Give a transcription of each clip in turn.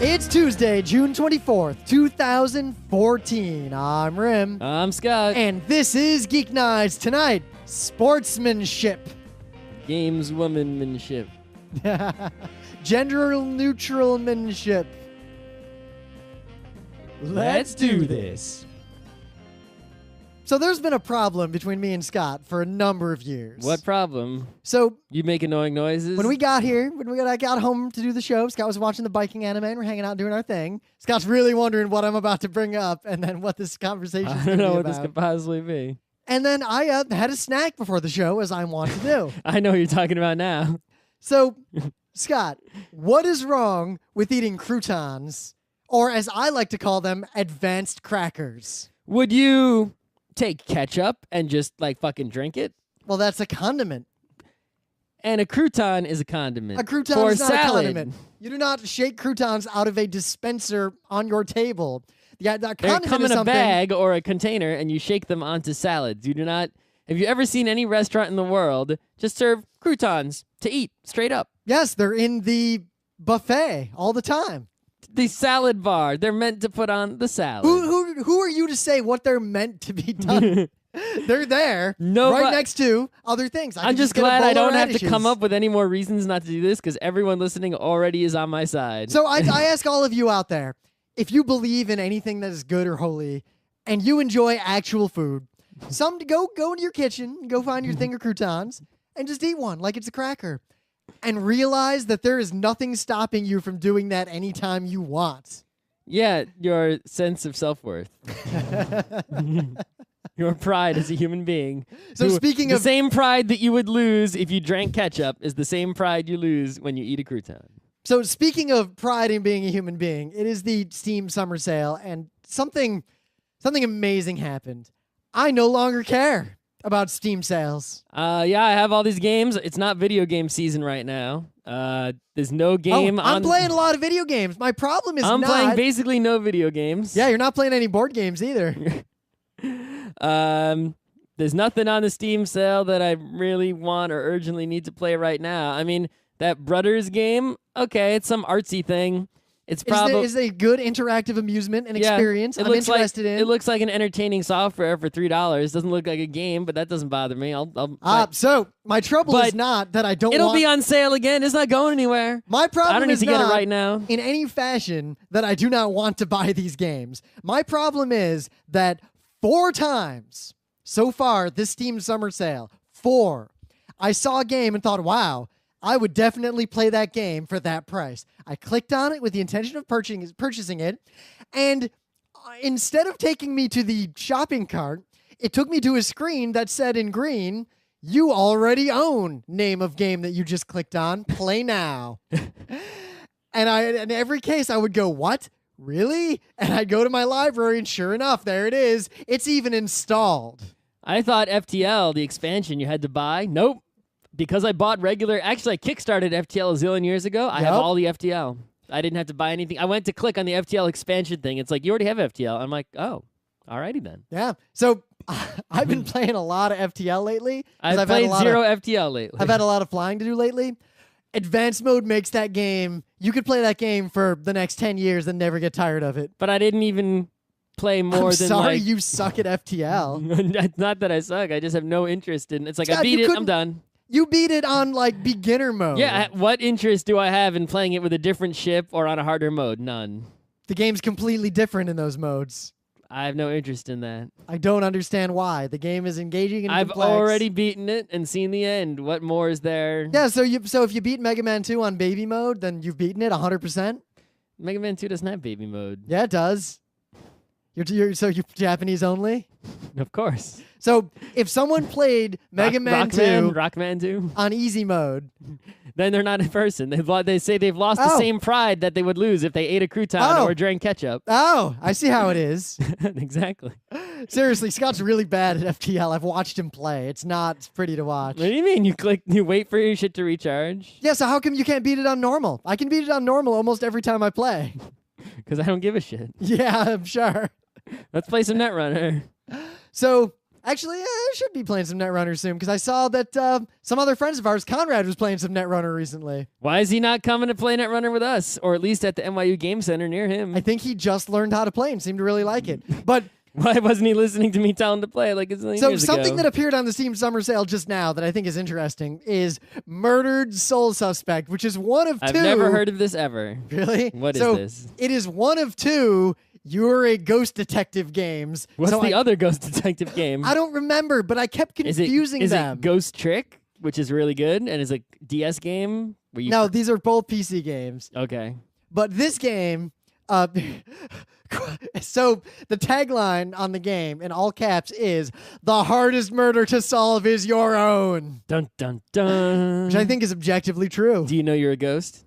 It's Tuesday, June 24th, 2014. I'm Rim. I'm Scott. And this is Geeknights Tonight, Sportsmanship. Games womanmanship. Gender neutralmanship. Let's do this. So there's been a problem between me and Scott for a number of years. What problem? So You make annoying noises? when we got here, I got home to do the show, Scott was watching the biking anime and we're hanging out doing our thing. Scott's really wondering what I'm about to bring up and then what this conversation is I going don't to be know what about. this could possibly be. And then I had a snack before the show, as I want to do. I know what you're talking about now. So, Scott, what is wrong with eating croutons, or as I like to call them, advanced crackers? Would you take ketchup and just like fucking drink it? Well, that's a condiment. And a crouton is a condiment. A crouton for is not salad. a condiment. You do not shake croutons out of a dispenser on your table. Yeah, that They condiment come is in a something. bag or a container and you shake them onto salads. You do not. Have you ever seen any restaurant in the world just serve croutons to eat straight up? Yes, they're in the buffet all the time. The salad bar. They're meant to put on the salad. Who are you to say what they're meant to be done? They're there, right next to other things. I'm just glad I don't have to come up with any more reasons not to do this because everyone listening already is on my side. So I ask all of you out there, if you believe in anything that is good or holy, and you enjoy actual food, go into your kitchen, go find your thing of croutons, and just eat one like it's a cracker. And realize that there is nothing stopping you from doing that anytime you want. Yeah, your sense of self-worth. Your pride as a human being. So speaking the of... same pride that you would lose if you drank ketchup is the same pride you lose when you eat a crouton. So speaking of pride in being a human being, it is the Steam Summer Sale, and something amazing happened. I no longer care about Steam sales. Yeah, I have all these games. It's not video game season right now. There's no game I'm playing a lot of video games. My problem is I'm playing basically no video games. Yeah, you're not playing any board games either. There's nothing on the Steam sale that I really want or urgently need to play right now. I mean, that Brothers game, okay, it's some artsy thing. It's probably is a good interactive amusement and experience. I'm interested in. It looks like an entertaining software for $3. Doesn't look like a game, but that doesn't bother me. So my trouble is not that I don't. It'll be on sale again. It's not going anywhere. My problem I don't need to get it right now. In any fashion that I do not want to buy these games. My problem is that 4 times so far this Steam Summer Sale, 4, I saw a game and thought, wow, I would definitely play that game for that price. I clicked on it with the intention of purchasing it, and instead of taking me to the shopping cart, it took me to a screen that said in green, "You already own name of game that you just clicked on. Play now." And in every case, I would go, "What? Really?" And I'd go to my library, and sure enough, there it is. It's even installed. I thought FTL, the expansion you had to buy. Nope. Because I bought regular... Actually, I kickstarted FTL a zillion years ago. I have all the FTL. I didn't have to buy anything. I went to click on the FTL expansion thing. It's like, you already have FTL. I'm like, oh, alrighty then. Yeah. So I've been playing a lot of FTL lately. I've played zero FTL lately. I've had a lot of flying to do lately. Advanced mode makes that game... You could play that game for the next 10 years and never get tired of it. But I didn't even play more I'm than sorry you suck at FTL. It's not that I suck. I just have no interest in it. It's like, Scott, I beat it, I'm done. You beat it on, like, beginner mode. Yeah, what interest do I have in playing it with a different ship or on a harder mode? None. The game's completely different in those modes. I have no interest in that. I don't understand why. The game is engaging and I've complex. already beaten it and seen the end. What more is there? Yeah, so if you beat Mega Man 2 on baby mode, then you've beaten it 100%? Mega Man 2 doesn't have baby mode. Yeah, it does. You're Japanese only? Of course. So if someone played Mega Man 2 Rockman 2 on easy mode, then they're not a person. They say they've lost the same pride that they would lose if they ate a crouton or drank ketchup. Oh, I see how it is. Exactly. Seriously, Scott's really bad at FTL. I've watched him play. It's not pretty to watch. What do you mean? You wait for your shit to recharge? Yeah, so how come you can't beat it on normal? I can beat it on normal almost every time I play. Because I don't give a shit. Yeah, I'm sure. Let's play some Netrunner. So Actually, I should be playing some Netrunner soon because I saw that some other friends of ours, Conrad, was playing some Netrunner recently. Why is he not coming to play Netrunner with us, or at least at the NYU Game Center near him? I think he just learned how to play and seemed to really like it. But why wasn't he listening to me tell him to play like a zillion so years something ago? that appeared on the Steam Summer Sale just now that I think is interesting is Murdered Soul Suspect, which is one of two. I've never heard of this ever. Really? What is so this? It is one of two You're a Ghost Detective games. What's so the other Ghost Detective game? I don't remember, but I kept confusing is them. It Ghost Trick, which is really good, and is a DS game? Where you No, these are both PC games. Okay. But this game, so the tagline on the game in all caps is "The hardest murder to solve is your own," Dun dun dun. which I think is objectively true. Do you know you're a ghost?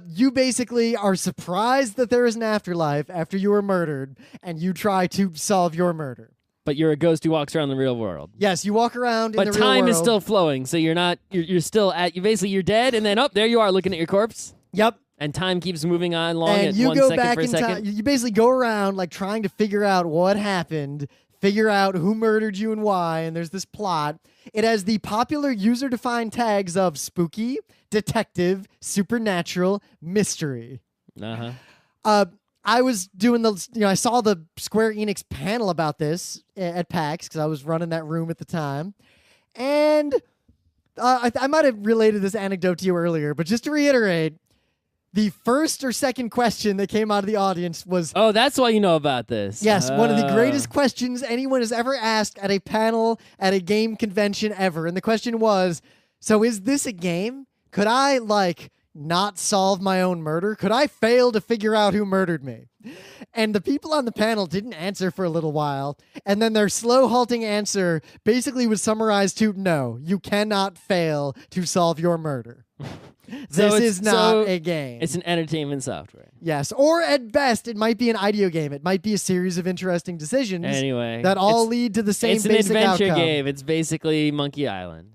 You basically are surprised that there is an afterlife after you were murdered, and you try to solve your murder. But you're a ghost who walks around the real world. Yes, you walk around But in the real world. time is still flowing, so you're not. You're still at. You basically you're dead, and then there you are looking at your corpse. Yep. And time keeps moving on along And at you 1 go second back per in second. time. You basically go around like trying to figure out what happened, figure out who murdered you and why, and there's this plot. It has the popular user-defined tags of spooky, detective, supernatural, mystery. I was doing I saw the Square Enix panel about this at PAX because I was running that room at the time. And I might have related this anecdote to you earlier, but just to reiterate, the first or second question that came out of the audience was... Oh, that's why you know about this. Yes, one of the greatest questions anyone has ever asked at a panel at a game convention ever. And the question was, so is this a game? Could I, not solve my own murder? Could I fail to figure out who murdered me? And the people on the panel didn't answer for a little while. And then their slow, halting answer basically was summarized to, no, you cannot fail to solve your murder. This is not a game. It's an entertainment software. Yes, or at best, it might be an ideo game. It might be a series of interesting decisions that all lead to the same basic outcome. It's an adventure game. It's basically Monkey Island.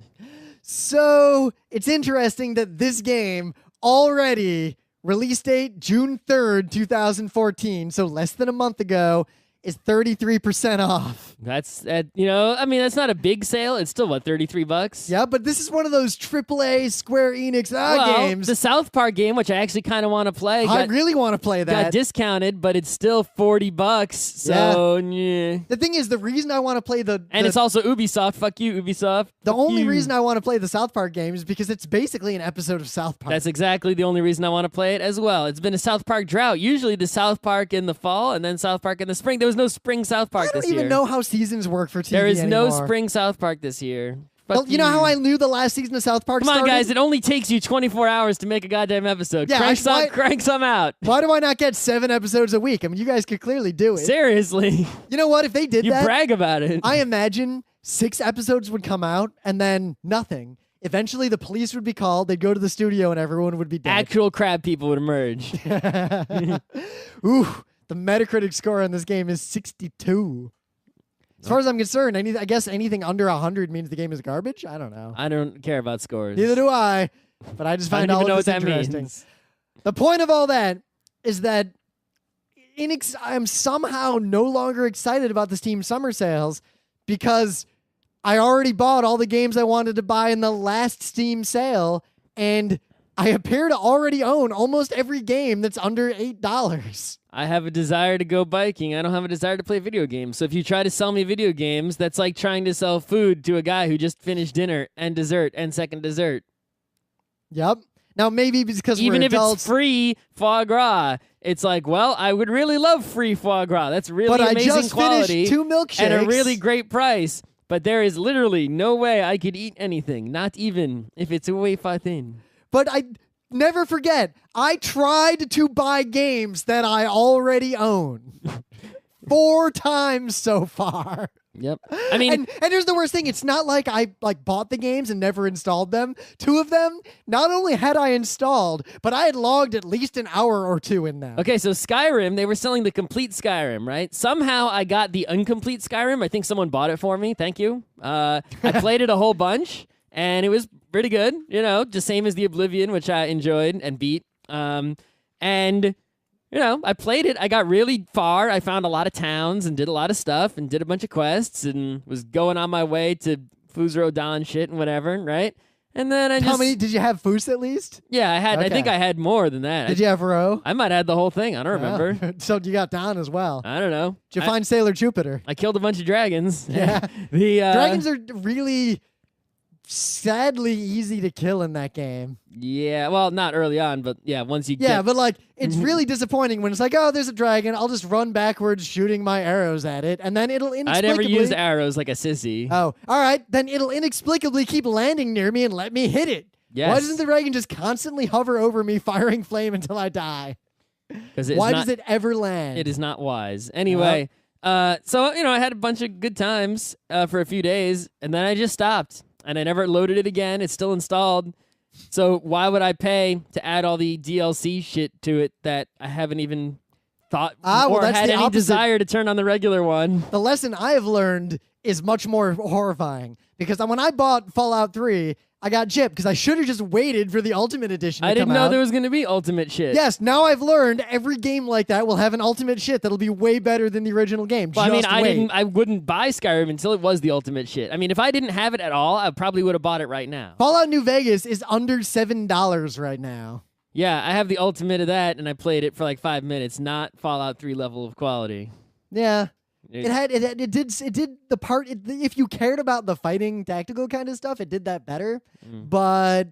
So it's interesting that this game already, release date June 3rd, 2014, so less than a month ago, is 33% off. That's that's not a big sale. It's still $33? Yeah, but this is one of those AAA Square Enix games. The South Park game, which I actually kind of want to play. I really want to play that. Got discounted, but it's still $40. So yeah. The thing is, the reason I want to play it's also Ubisoft. Fuck you, Ubisoft. The only reason I want to play the South Park game is because it's basically an episode of South Park. That's exactly the only reason I want to play it as well. It's been a South Park drought. Usually the South Park in the fall and then South Park in the spring. There was no spring South Park this year. I don't even know how seasons work for TV There is anymore. no spring South Park this year. Well, you know how I knew the last season of South Park started? Come on, guys. It only takes you 24 hours to make a goddamn episode. Yeah, crank some out. Why do I not get 7 episodes a week? I mean, you guys could clearly do it. Seriously. You know what? If they did that... You brag about it. I imagine 6 episodes would come out and then nothing. Eventually, the police would be called. They'd go to the studio and everyone would be dead. Actual crab people would emerge. Ooh, the Metacritic score on this game is 62. As far as I'm concerned, I guess anything under 100 means the game is garbage. I don't know. I don't care about scores. Neither do I, but I just find all of this interesting. Means. The point of all that is that I'm somehow no longer excited about the Steam Summer Sales because I already bought all the games I wanted to buy in the last Steam sale, and I appear to already own almost every game that's under $8. I have a desire to go biking. I don't have a desire to play video games. So if you try to sell me video games, that's like trying to sell food to a guy who just finished dinner and dessert and second dessert. Yep. Now, maybe because even we're if adults, it's free foie gras, it's like, well, I would really love free foie gras. That's really amazing I just quality finished 2 milkshakes and a really great price. But there is literally no way I could eat anything, not even if it's a wafer thin. But I never forget, I tried to buy games that I already own 4 times so far. Yep. I mean, and here's the worst thing. It's not like I bought the games and never installed them. 2 of them, not only had I installed, but I had logged at least an hour or 2 in them. Okay, so Skyrim, they were selling the complete Skyrim, right? Somehow I got the incomplete Skyrim. I think someone bought it for me. Thank you. I played it a whole bunch, and it was pretty good. Just same as the Oblivion, which I enjoyed and beat. And I played it. I got really far. I found a lot of towns and did a lot of stuff and did a bunch of quests and was going on my way to Fuzuro Dawn shit and whatever, right? And then How many did you have? Foos at least? Yeah, I had. Okay. I think I had more than that. Did you have Ro? I might have had the whole thing. I don't remember. So you got Dawn as well. I don't know. Did you find Sailor Jupiter? I killed a bunch of dragons. Yeah. The dragons are really sadly easy to kill in that game. Yeah, well, not early on, but yeah, once you Yeah, but like, it's really disappointing when it's like, oh, there's a dragon, I'll just run backwards shooting my arrows at it, and then it'll I inexplicably... never used arrows like a sissy. Oh, all right, then it'll inexplicably keep landing near me and let me hit it. Yes. Why doesn't the dragon just constantly hover over me, firing flame until I die? Why does it ever land? It is not wise. Anyway, so, I had a bunch of good times for a few days, and then I just stopped. And I never loaded it again. It's still installed. So why would I pay to add all the DLC shit to it that I haven't even thought or had any desire to turn on the regular one? The lesson I have learned is much more horrifying. Because when I bought Fallout 3, I got gypped because I should have just waited for the Ultimate Edition to I didn't come know out. there was going to be Ultimate shit. Yes, now I've learned every game like that will have an Ultimate shit that'll be way better than the original game. Well, just I wouldn't buy Skyrim until it was the Ultimate shit. I mean, if I didn't have it at all, I probably would have bought it right now. Fallout New Vegas is under $7 right now. Yeah, I have the Ultimate of that, and I played it for like 5 minutes. Not Fallout 3 level of quality. Yeah. It did the part, if you cared about the fighting tactical kind of stuff, it did that better. But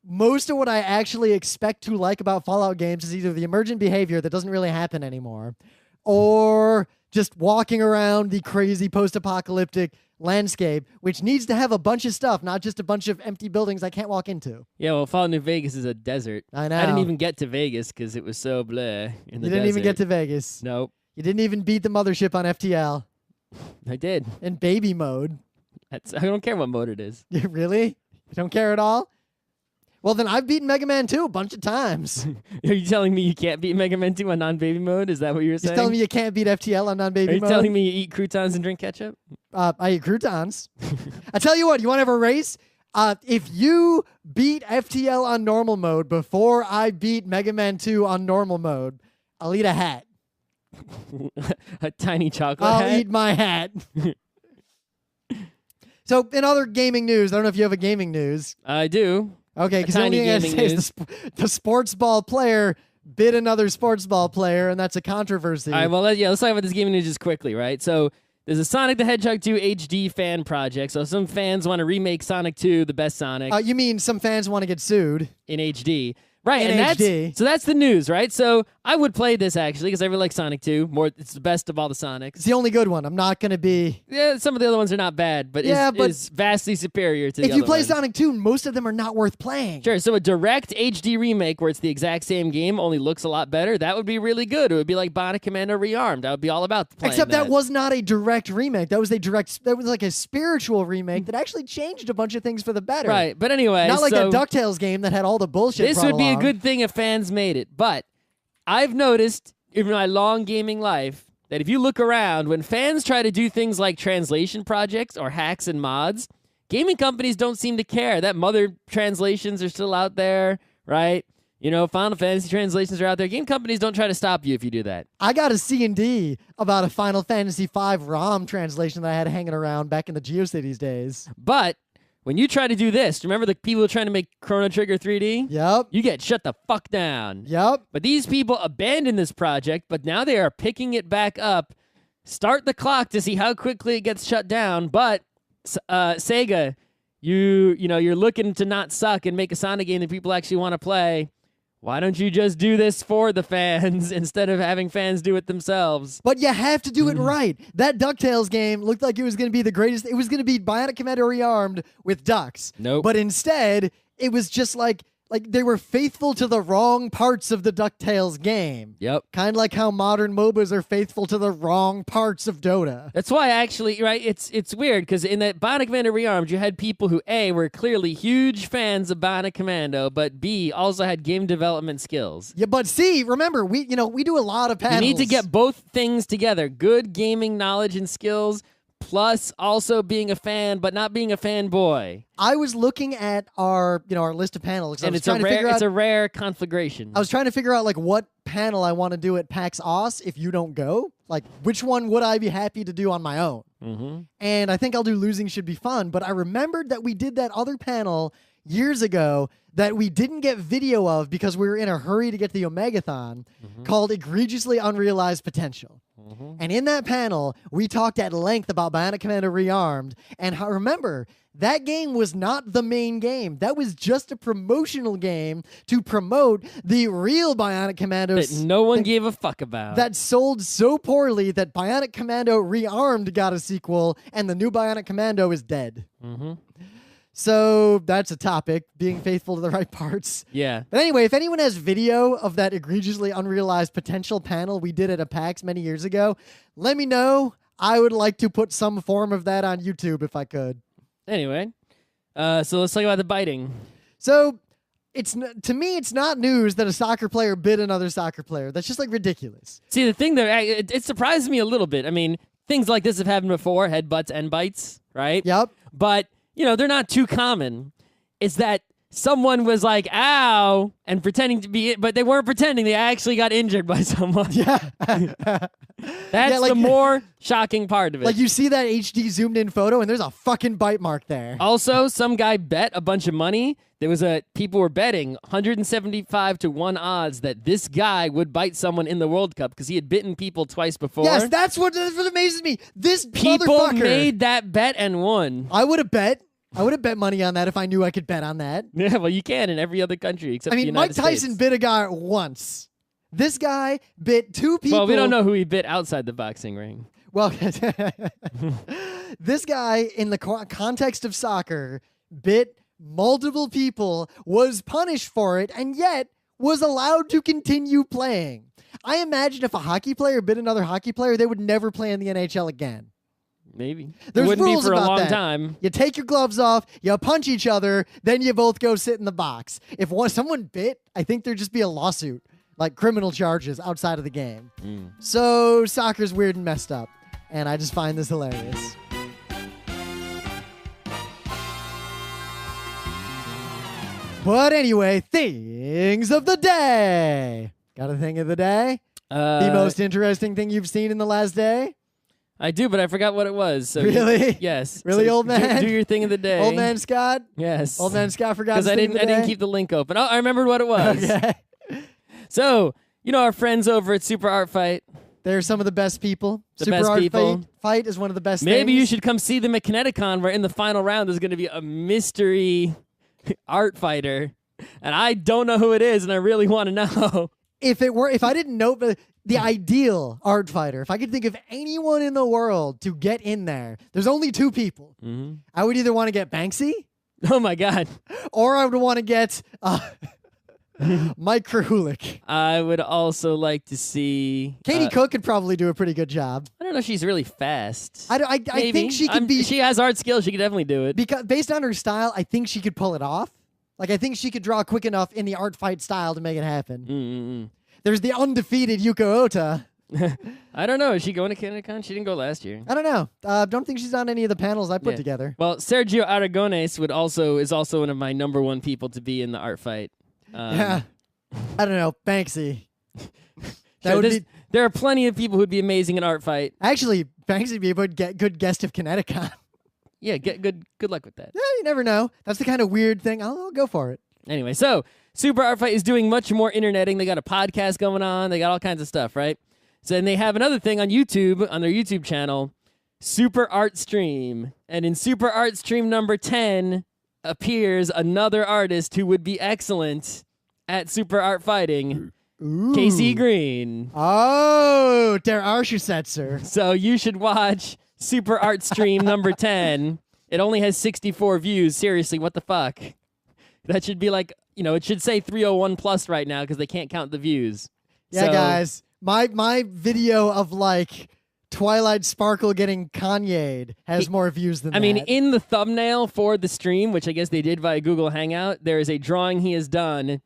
most of what I actually expect to like about Fallout games is either the emergent behavior that doesn't really happen anymore, or just walking around the crazy post-apocalyptic landscape, which needs to have a bunch of stuff, not just a bunch of empty buildings I can't walk into. Yeah, well, Fallout New Vegas is a desert. I know. I didn't even get to Vegas because it was so bleh in the You didn't even desert. get to Vegas. Nope. You didn't even beat the mothership on FTL. I did. In baby mode. I don't care what mode it is. Really? You don't care at all? Well, then I've beaten Mega Man 2 a bunch of times. Are you telling me you can't beat Mega Man 2 on non-baby mode? Is that what you were saying? You're telling me you can't beat FTL on non-baby mode? Are you telling me you eat croutons and drink ketchup? I eat croutons. I tell you what, you want to have a race? If you beat FTL on normal mode before I beat Mega Man 2 on normal mode, I'll eat a hat. A tiny chocolate I'll hat? eat my hat. So, in other gaming news, I don't know if you have a gaming news. I do. Okay, because the only thing I have to say is the sports ball player bit another sports ball player, and that's a controversy. All right, well, let's talk about this gaming news just quickly, right? So, there's a Sonic the Hedgehog 2 HD fan project. So, some fans want to remake Sonic 2, the best Sonic. You mean some fans want to get sued? In HD. Right, in and HD. So that's the news, right? So I would play this actually because I really like Sonic 2. It's the best of all the Sonics. It's the only good one. I'm not going to be... Yeah, some of the other ones are not bad, but is vastly superior to the other If you play ones. Sonic 2, most of them are not worth playing. Sure, so a direct HD remake where it's the exact same game, only looks a lot better, that would be really good. It would be like Bionic Commando Rearmed. I would be all about playing Except that was not a direct remake. That was like a spiritual remake that actually changed a bunch of things for the better. Right, but anyway... Not like that DuckTales game that had all the bullshit This brought would be along. a good thing if fans made it, but I've noticed in my long gaming life that if you look around, when fans try to do things like translation projects or hacks and mods, gaming companies don't seem to care. That mother translations are still out there, right? Final Fantasy translations are out there. Game companies don't try to stop you if you do that. I got a C&D about a Final Fantasy V ROM translation that I had hanging around back in the GeoCities days. But when you try to do this, remember the people who are trying to make Chrono Trigger 3D? Yep. You get shut the fuck down. Yep. But these people abandoned this project, but now they are picking it back up. Start the clock to see how quickly it gets shut down. But Sega, you're looking to not suck and make a Sonic game that people actually want to play. Why don't you just do this for the fans instead of having fans do it themselves? But you have to do it right. That DuckTales game looked like it was going to be the greatest. It was going to be Bionic Commando Rearmed with ducks. Nope. But instead, it was just like they were faithful to the wrong parts of the DuckTales game. Yep. Kind of like how modern MOBAs are faithful to the wrong parts of Dota. That's why actually, right, it's weird because in that Bionic Commando Rearmed, you had people who A, were clearly huge fans of Bionic Commando, but B, also had game development skills. Yeah, but C, remember, we do a lot of panels. You need to get both things together. Good gaming knowledge and skills plus also being a fan, but not being a fanboy. I was looking at our list of panels, and it's a rare conflagration. I was trying to figure out like what panel I want to do at PAX Aus if you don't go. Like, which one would I be happy to do on my own? Mm-hmm. And I think I'll do Losing Should Be Fun, but I remembered that we did that other panel years ago that we didn't get video of because we were in a hurry to get the Omegathon, called Egregiously Unrealized Potential. And in that panel, we talked at length about Bionic Commando Rearmed, and remember, that game was not the main game. That was just a promotional game to promote the real Bionic Commandos that no one gave a fuck about. That sold so poorly that Bionic Commando Rearmed got a sequel, and the new Bionic Commando is dead. So that's a topic, being faithful to the right parts. Yeah. But anyway, if anyone has video of that egregiously unrealized potential panel we did at a PAX many years ago, let me know. I would like to put some form of that on YouTube if I could. Anyway, so let's talk about the biting. So to me, it's not news that a soccer player bit another soccer player. That's just like ridiculous. See, the thing there, it surprised me a little bit. I mean, things like this have happened before, headbutts and bites, right? Yep. But they're not too common. It's that someone was like, ow, and pretending to be it, but they weren't pretending. They actually got injured by someone. Yeah. That's the more shocking part of it. Like, you see that HD zoomed in photo, and there's a fucking bite mark there. Also, some guy bet a bunch of money. People were betting 175 to 1 odds that this guy would bite someone in the World Cup because he had bitten people twice before. Yes, that's what amazes me. This people motherfucker made that bet and won. I would have bet money on that if I knew I could bet on that. Yeah, well, you can in every other country except the United States. Mike Tyson bit a guy once. This guy bit 2 people. Well, we don't know who he bit outside the boxing ring. Well, this guy, in the context of soccer, bit multiple people, was punished for it, and yet was allowed to continue playing. I imagine if a hockey player bit another hockey player, they would never play in the NHL again. Maybe. There's it wouldn't rules be for a about long that. time. You take your gloves off, you punch each other, then you both go sit in the box. If someone bit, I think there'd just be a lawsuit, like criminal charges outside of the game. So soccer's weird and messed up, and I just find this hilarious. But anyway, things of the day. Got a thing of the day? The most interesting thing you've seen in the last day? I do, but I forgot what it was. So really? Yes. Really, so old man? Do your thing of the day. Old man Scott? Yes. Old man Scott forgot his Because thing of the I day? didn't keep the link open. Oh, I remembered what it was. Okay. So, our friends over at Super Art Fight. They're some of the best people. The Super best Art people. Fight is one of the best Maybe things. you should come see them at Kineticon, where in the final round there's going to be a mystery art fighter. And I don't know who it is, and I really want to know. If I didn't know the ideal art fighter, if I could think of anyone in the world to get in there, there's only 2 people. I would either want to get Banksy. Oh my God. Or I would want to get Mike Krahulik. I would also like to see Katie Cook could probably do a pretty good job. I don't know if she's really fast. I think she could be. She has art skills. She could definitely do it. Because based on her style, I think she could pull it off. Like, I think she could draw quick enough in the art fight style to make it happen. There's the undefeated Yuko Ota. I don't know. Is she going to Kineticon? She didn't go last year. I don't know. Don't think she's on any of the panels I put together. Well, Sergio Aragones is also one of my number 1 people to be in the art fight. Yeah. I don't know. Banksy. There are plenty of people who'd be amazing in art fight. Actually, Banksy would be a good guest of Kineticon. Yeah, good luck with that. Yeah, you never know. That's the kind of weird thing. I'll go for it. Anyway, so Super Art Fight is doing much more interneting. They got a podcast going on. They got all kinds of stuff, right? So then they have another thing on YouTube, on their YouTube channel, Super Art Stream. And in Super Art Stream number 10 appears another artist who would be excellent at Super Art Fighting, Casey Green. Oh, der Arschsetzer. So you should watch Super Art Stream number 10. It only has 64 views. Seriously, what the fuck? That should be like, it should say 301 plus right now because they can't count the views. Yeah, so, guys. My video of like Twilight Sparkle getting Kanye'd has more views than that. I mean, in the thumbnail for the stream, which I guess they did via Google Hangout, there is a drawing he has done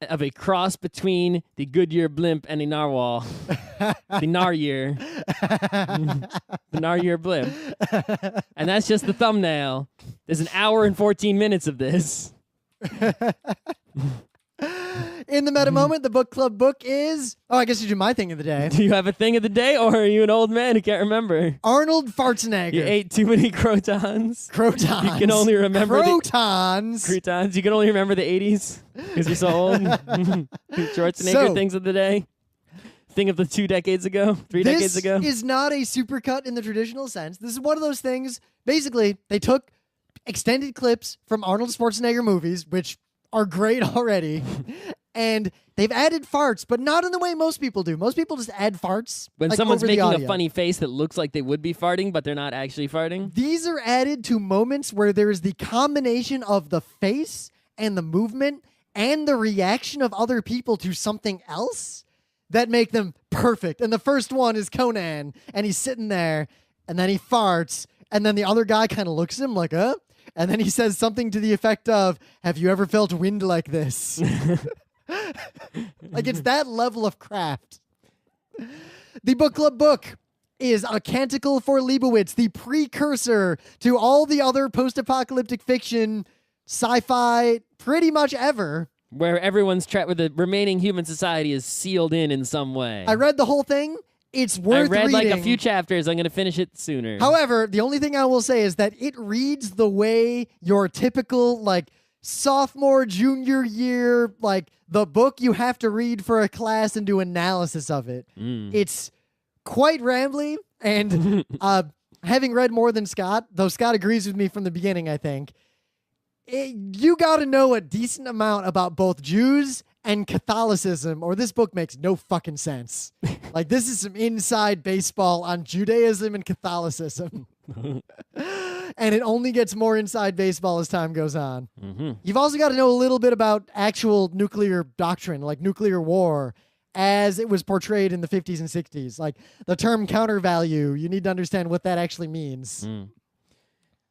of a cross between the Goodyear blimp and a narwhal. The Naryear. The Naryear blimp. And that's just the thumbnail. There's an hour and 14 minutes of this. In the meta moment, the book club book is... Oh, I guess you do my thing of the day. Do you have a thing of the day, or are you an old man who can't remember? Arnold Schwarzenegger. You ate too many croutons. Croutons. You can only remember croutons. Croutons. You can only remember the 80s because you're so old. Schwarzenegger things of the day. Thing of the 2 decades ago, 3 decades ago. This is not a supercut in the traditional sense. This is one of those things. Basically, they took extended clips from Arnold Schwarzenegger movies, which are great already, and they've added farts, but not in the way most people do. Most people just add farts. When like, someone's over the making audio. a funny face that looks like they would be farting, but they're not actually farting. These are added to moments where there is the combination of the face and the movement and the reaction of other people to something else that make them perfect. And the first one is Conan, and he's sitting there, and then he farts, and then the other guy kind of looks at him like, and then he says something to the effect of, "Have you ever felt wind like this?" Like, it's that level of craft. The book club book is A Canticle for Leibowitz, the precursor to all the other post-apocalyptic fiction, sci-fi, pretty much ever. Where everyone's trapped, where the remaining human society is sealed in some way. I read the whole thing. It's worth reading. I read like a few chapters. I'm going to finish it sooner. However, the only thing I will say is that it reads the way your typical, like, sophomore, junior year, like, the book you have to read for a class and do analysis of it. It's quite rambly, and having read more than Scott, though Scott agrees with me from the beginning, I think, you got to know a decent amount about both Jews and Catholicism, or this book makes no fucking sense. Like, this is some inside baseball on Judaism and Catholicism. And it only gets more inside baseball as time goes on. You've also got to know a little bit about actual nuclear doctrine, like nuclear war, as it was portrayed in the 50s and 60s. Like, the term counter value, you need to understand what that actually means.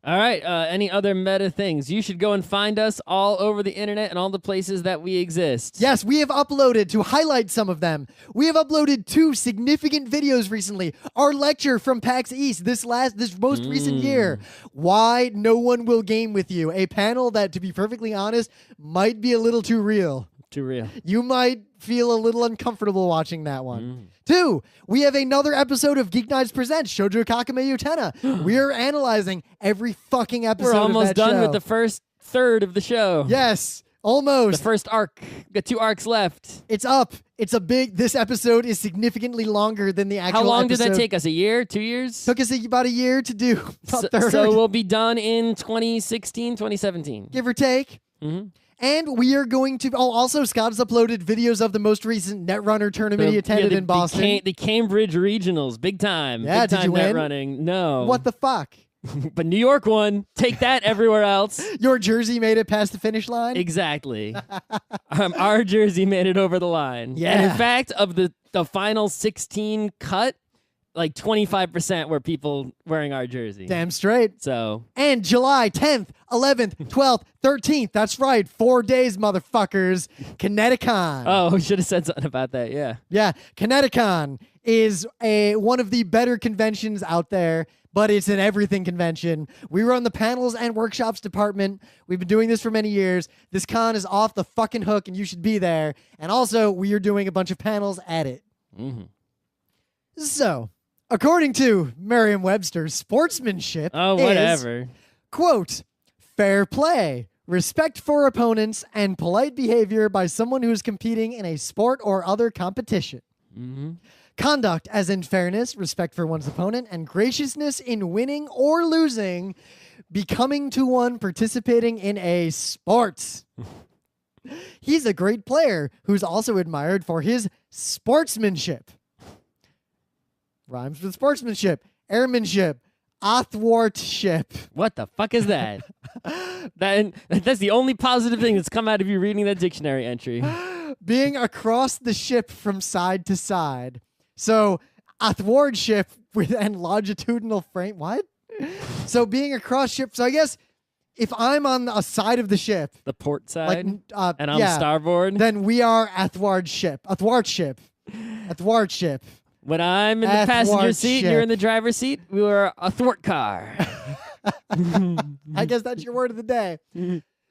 All right. Any other meta things? You should go and find us all over the internet and all the places that we exist. Yes, we have uploaded, to highlight some of them, we have uploaded 2 significant videos recently. Our lecture from PAX East this most recent year. Why No One Will Game With You. A panel that, to be perfectly honest, might be a little too real. Too real. You might feel a little uncomfortable watching that one. 2, we have another episode of Geeknights Presents Shoujo Kakame Utena. We are analyzing every fucking episode. We're almost of that done show. with the first third of the show. Yes, almost. The first arc. Got 2 arcs left. It's up. This episode is significantly longer than the actual How long episode. did that take us? A year? 2 years? Took us about a year to do. So we'll be done in 2016, 2017. Give or take. And we are going to... Oh, also, Scott has uploaded videos of the most recent Netrunner tournament he attended in Boston. The Cambridge Regionals. Big time. Yeah, Big time did you win? net running. No. What the fuck? But New York won. Take that everywhere else. Your jersey made it past the finish line? Exactly. Our jersey made it over the line. Yeah. And in fact, of the final 16 cut, like 25% were people wearing our jersey. Damn straight. So. And July 10th, 11th, 12th, 13th. That's right. 4 days, motherfuckers. Kineticon. Oh, we should have said something about that. Yeah. Yeah. Kineticon is one of the better conventions out there, but it's an everything convention. We run the panels and workshops department. We've been doing this for many years. This con is off the fucking hook, and you should be there. And also, we are doing a bunch of panels at it. So, according to Merriam-Webster's sportsmanship whatever. Quote, fair play, respect for opponents, and polite behavior by someone who is competing in a sport or other competition. Conduct, as in fairness, respect for one's opponent, and graciousness in winning or losing, becoming to one participating in a sport. He's a great player who's also admired for his sportsmanship. Rhymes with sportsmanship, airmanship, athwartship. What the fuck is that? That's the only positive thing that's come out of you reading that dictionary entry. Being across the ship from side to side. So, athwartship and longitudinal frame. What? So, being across ship. So, I guess if I'm on a side of the ship, The port like, side, and I'm starboard. then we are athwartship. Athwartship. Athwartship. When I'm in the passenger seat and you're in the driver's seat, we were a thwart car. I guess that's your word of the day.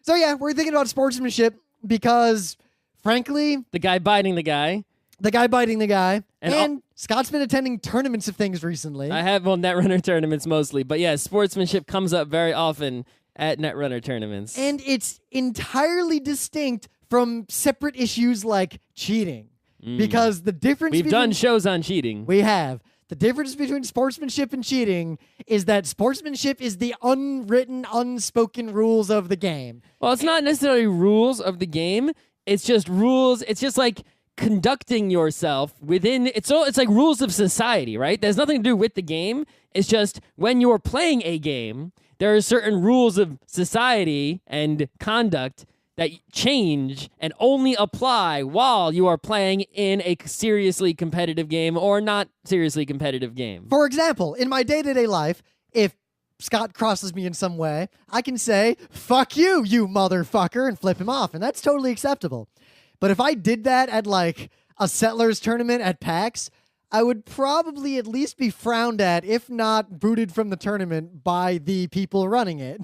So yeah, we're thinking about sportsmanship because, frankly, The guy biting the guy. the guy biting the guy, And and Scott's been attending tournaments of things recently. I have, Netrunner tournaments mostly. But yeah, sportsmanship comes up very often at Netrunner tournaments. And it's entirely distinct from separate issues like cheating. Because the difference We've between... done shows on cheating. We have. The difference between sportsmanship and cheating is that sportsmanship is the unwritten, unspoken rules of the game. Well, it's not necessarily rules of the game. It's just rules. It's just like conducting yourself within. It's like rules of society, right? There's nothing to do with the game. It's just when you're playing a game, there are certain rules of society and conduct that change and only apply while you are playing in a seriously competitive game or not seriously competitive game. For example, in my day-to-day life, if Scott crosses me in some way, I can say, "Fuck you, you motherfucker," and flip him off, and that's totally acceptable. But if I did that at, like, a Settlers tournament at PAX, I would probably at least be frowned at, if not booted from the tournament by the people running it.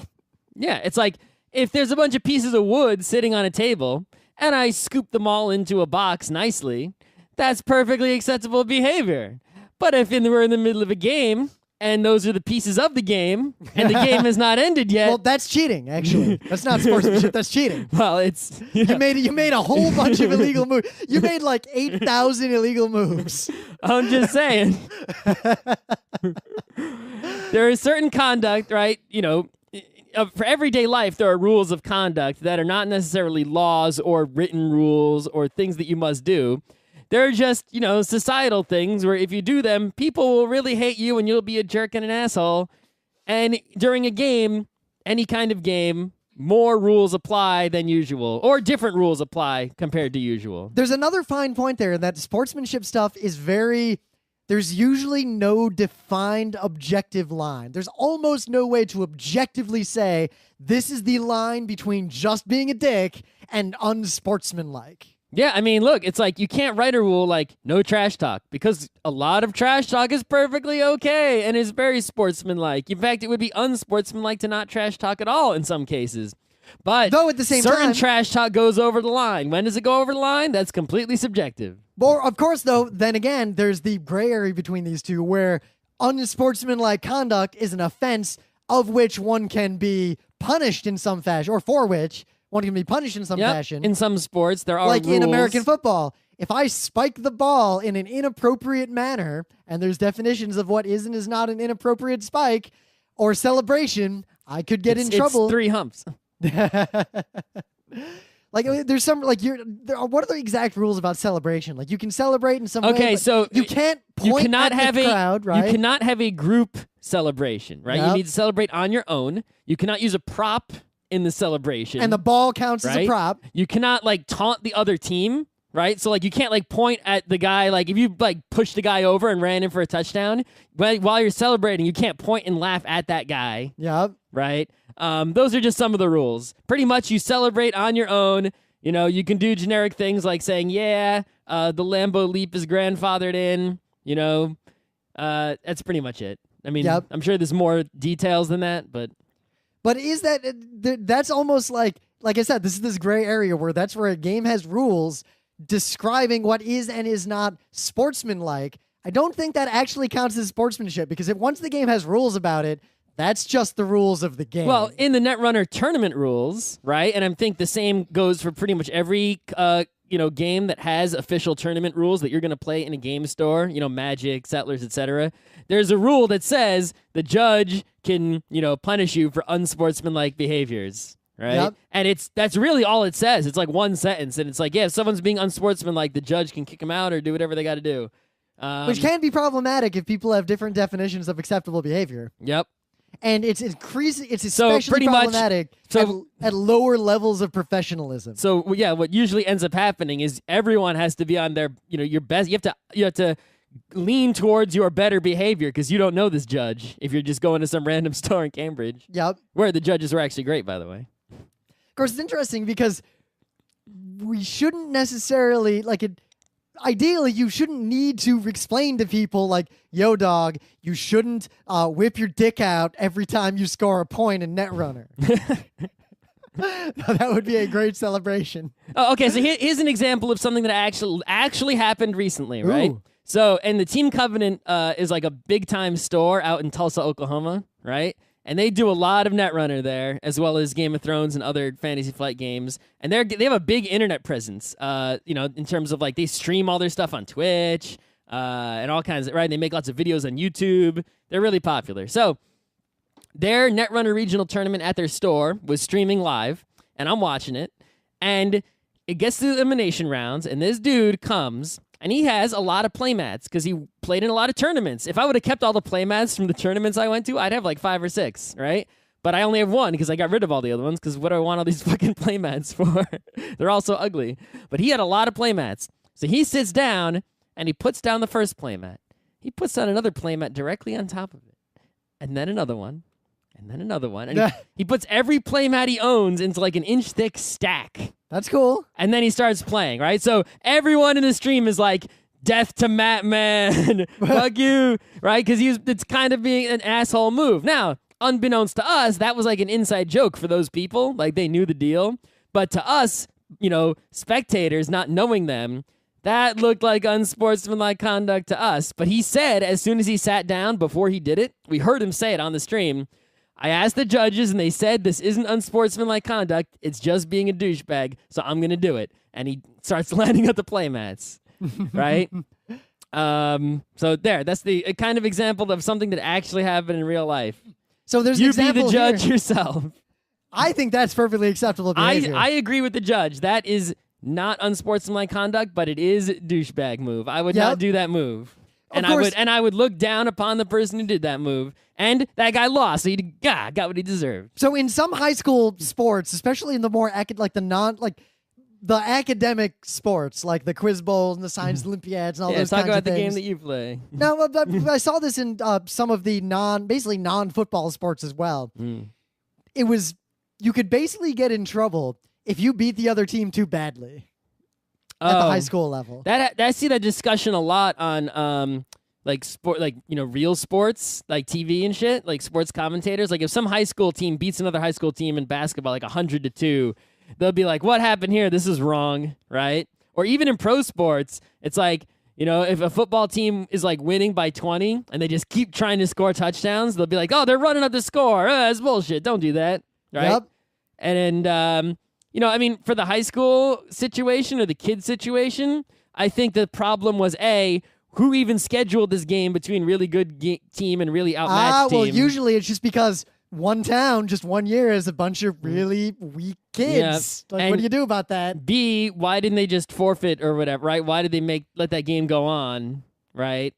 Yeah, it's like, if there's a bunch of pieces of wood sitting on a table and I scoop them all into a box nicely, that's perfectly acceptable behavior. But if we're in the middle of a game and those are the pieces of the game and the game has not ended yet... Well, that's cheating, actually. That's not sportsmanship, that's cheating. Well, it's... You made a whole bunch of illegal moves. You made like 8,000 illegal moves. I'm just saying. There is certain conduct, right? For everyday life, there are rules of conduct that are not necessarily laws or written rules or things that you must do. They're just, societal things where if you do them, people will really hate you and you'll be a jerk and an asshole. And during a game, any kind of game, more rules apply than usual, or different rules apply compared to usual. There's another fine point there that sportsmanship stuff is there's usually no defined objective line. There's almost no way to objectively say this is the line between just being a dick and unsportsmanlike. Yeah, I mean, look, it's like you can't write a rule like no trash talk because a lot of trash talk is perfectly okay and is very sportsmanlike. In fact, it would be unsportsmanlike to not trash talk at all in some cases. But though at the same certain time, trash talk goes over the line. When does it go over the line? That's completely subjective. Well, of course, though, then again, there's the gray area between these two where unsportsmanlike conduct is an offense of which one can be punished in some fashion, or for which one can be punished in some fashion. In some sports, there are like rules. In American football. If I spike the ball in an inappropriate manner, and there's definitions of what is and is not an inappropriate spike or celebration, I could get in trouble. It's 3 humps. Like there's some what are the exact rules about celebration? Like you can celebrate in some way. Okay, so you can't point at the crowd, right? You cannot have a group celebration, right? Yep. You need to celebrate on your own. You cannot use a prop in the celebration. And the ball counts as a right? prop. You cannot taunt the other team, right? So you can't point at the guy, if you pushed the guy over and ran in for a touchdown, while you're celebrating, you can't point and laugh at that guy. Yep. Right? Those are just some of the rules. Pretty much you celebrate on your own. You can do generic things like saying, the Lambo Leap is grandfathered in. That's pretty much it. I mean, yep. I'm sure there's more details than that, but is that's almost like I said, this is this gray area where that's where a game has rules describing what is and is not sportsmanlike. I don't think that actually counts as sportsmanship because once the game has rules about it, that's just the rules of the game. Well, in the Netrunner tournament rules, right? And I think the same goes for pretty much every game that has official tournament rules that you're going to play in a game store, Magic, Settlers, etc. There's a rule that says the judge can, punish you for unsportsmanlike behaviors, right? Yep. And that's really all it says. It's like one sentence, and it's like, if someone's being unsportsmanlike, the judge can kick them out or do whatever they got to do. Which can be problematic if people have different definitions of acceptable behavior. Yep. And it's increasing. It's especially problematic at lower levels of professionalism. So what usually ends up happening is everyone has to be on their your best. You have to lean towards your better behavior because you don't know this judge if you're just going to some random store in Cambridge. Yep. Where the judges were actually great, by the way. Of course, it's interesting because we shouldn't necessarily, ideally, you shouldn't need to explain to people, like, yo, dog, you shouldn't whip your dick out every time you score a point in Netrunner. That would be a great celebration. Oh, okay, so here's an example of something that actually happened recently, right? Ooh. So, and the Team Covenant is like a big-time store out in Tulsa, Oklahoma, right? And they do a lot of Netrunner there, as well as Game of Thrones and other Fantasy Flight games. And they have a big internet presence, in terms of, like, they stream all their stuff on Twitch and all kinds of, right? They make lots of videos on YouTube. They're really popular. So their Netrunner regional tournament at their store was streaming live, and I'm watching it. And it gets to the elimination rounds, and this dude comes, and he has a lot of playmats because he played in a lot of tournaments. If I would have kept all the playmats from the tournaments I went to, I'd have like 5 or 6, right? But I only have 1 because I got rid of all the other ones because what do I want all these fucking playmats for? They're all so ugly. But he had a lot of playmats. So he sits down, and he puts down the first playmat. He puts down another playmat directly on top of it. And then another one. And then another one. And he puts every playmat he owns into like an inch-thick stack. That's cool. And then he starts playing, right? So everyone in the stream is like, death to Matt Man, fuck you, right? Because it's kind of being an asshole move. Now, unbeknownst to us, that was like an inside joke for those people. Like, they knew the deal. But to us, spectators, not knowing them, that looked like unsportsmanlike conduct to us. But he said, as soon as he sat down, before he did it, we heard him say it on the stream, I asked the judges, and they said this isn't unsportsmanlike conduct. It's just being a douchebag, so I'm going to do it. And he starts lining up the playmats, right? So that's the kind of example of something that actually happened in real life. So there's you an example be the judge here. yourself. I think that's perfectly acceptable behavior. I agree with the judge. That is not unsportsmanlike conduct, but it is a douchebag move. I would not do that move. And I would look down upon the person who did that move. And that guy lost, so he got what he deserved. So in some high school sports, especially in the more the academic sports, like the quiz bowls and the science Olympiads and all those kinds of things. Talk about the game that you play. No, I saw this in some of the non-football sports as well. It was, you could basically get in trouble if you beat the other team too badly at the high school level. I see that discussion a lot on real sports, like TV and shit, like sports commentators. Like if some high school team beats another high school team in basketball like 100-2, they'll be like, what happened here? This is wrong, right? Or even in pro sports, it's like, if a football team is like winning by 20 and they just keep trying to score touchdowns, they'll be like, oh, they're running up the score. That's bullshit. Don't do that, right? Yep. And for the high school situation or the kid situation, I think the problem was who even scheduled this game between really good team and really outmatched team? Well, usually it's just because one town, just 1 year, is a bunch of really weak kids. Yeah. Like, what do you do about that? B, why didn't they just forfeit or whatever, right? Why did they let that game go on, right?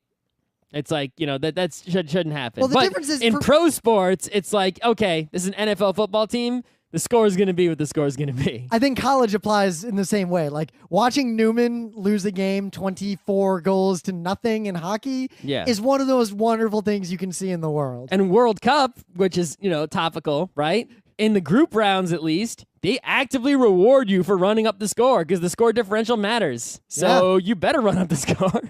It's like, that shouldn't happen. Well, the difference is in pro sports, it's like, okay, this is an NFL football team. The score is going to be what the score is going to be. I think college applies in the same way. Like, watching Newman lose a game 24-0 in hockey is one of those wonderful things you can see in the world. And World Cup, which is, topical, right? In the group rounds, at least, they actively reward you for running up the score because the score differential matters. So you better run up the score.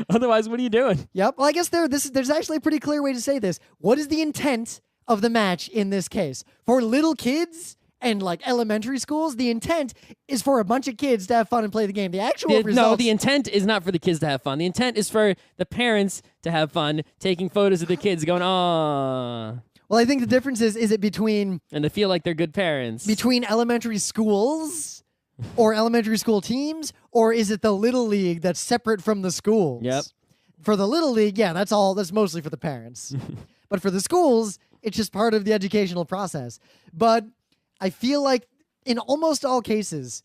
Otherwise, what are you doing? Yep. Well, I guess there's actually a pretty clear way to say this. What is the intent of the match in this case? For little kids and like elementary schools, the intent is for a bunch of kids to have fun and play the game. The actual results... No, the intent is not for the kids to have fun. The intent is for the parents to have fun, taking photos of the kids going, "Aw." Well, I think the difference is it between... And to feel like they're good parents. Between elementary schools or elementary school teams, or is it the Little League that's separate from the schools? Yep. For the Little League, that's mostly for the parents. But for the schools, it's just part of the educational process. But I feel like in almost all cases,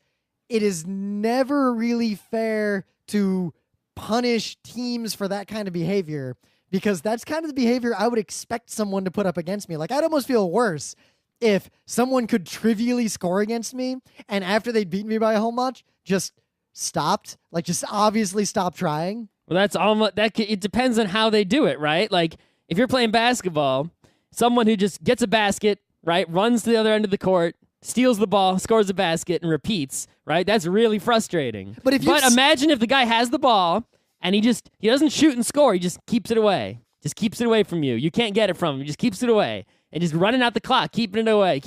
it is never really fair to punish teams for that kind of behavior, because that's kind of the behavior I would expect someone to put up against me. Like, I'd almost feel worse if someone could trivially score against me and after they'd beaten me by a whole much, just stopped, like just obviously stopped trying. Well, that's almost it depends on how they do it, right? Like if you're playing basketball, someone who just gets a basket, right, runs to the other end of the court, steals the ball, scores a basket, and repeats, right? That's really frustrating. But imagine if the guy has the ball and he doesn't shoot and score, he just keeps it away. Just keeps it away from you. You can't get it from him. He just keeps it away. And just running out the clock, keeping it away.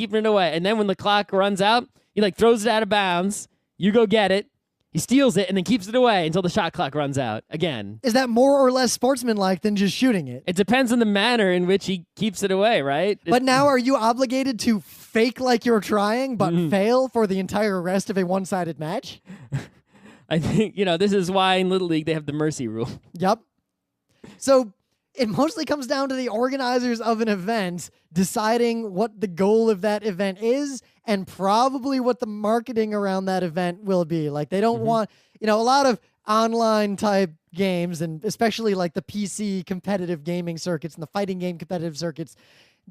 And then when the clock runs out, he like throws it out of bounds. You go get it. He steals it and then keeps it away until the shot clock runs out again. Is that more or less sportsmanlike than just shooting it? It depends on the manner in which he keeps it away, right? But now are you obligated to fake like you're trying but fail for the entire rest of a one-sided match? I think, this is why in Little League they have the mercy rule. Yep. So it mostly comes down to the organizers of an event deciding what the goal of that event is and probably what the marketing around that event will be. Like they don't want, a lot of online type games and especially like the PC competitive gaming circuits and the fighting game competitive circuits,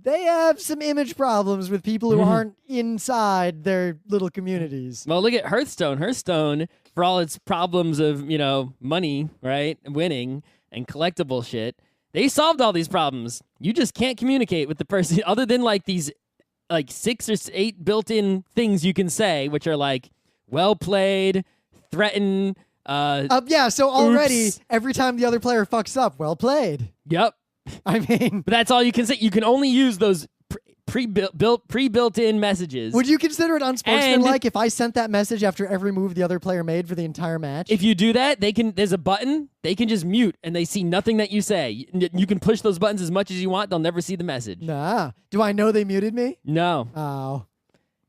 they have some image problems with people who aren't inside their little communities. Well, look at Hearthstone. Hearthstone, for all its problems of, money, right, winning and collectible shit, they solved all these problems. You just can't communicate with the person other than like these 6 or 8 built-in things you can say, which are like, well played, threaten. So already every time the other player fucks up, well played. Yep. I mean, but that's all you can say. You can only use those pre-built-in messages. Would you consider it unsportsmanlike if I sent that message after every move the other player made for the entire match? If you do that, there's a button. They can just mute, and they see nothing that you say. You can push those buttons as much as you want. They'll never see the message. Nah. Do I know they muted me? No. Oh.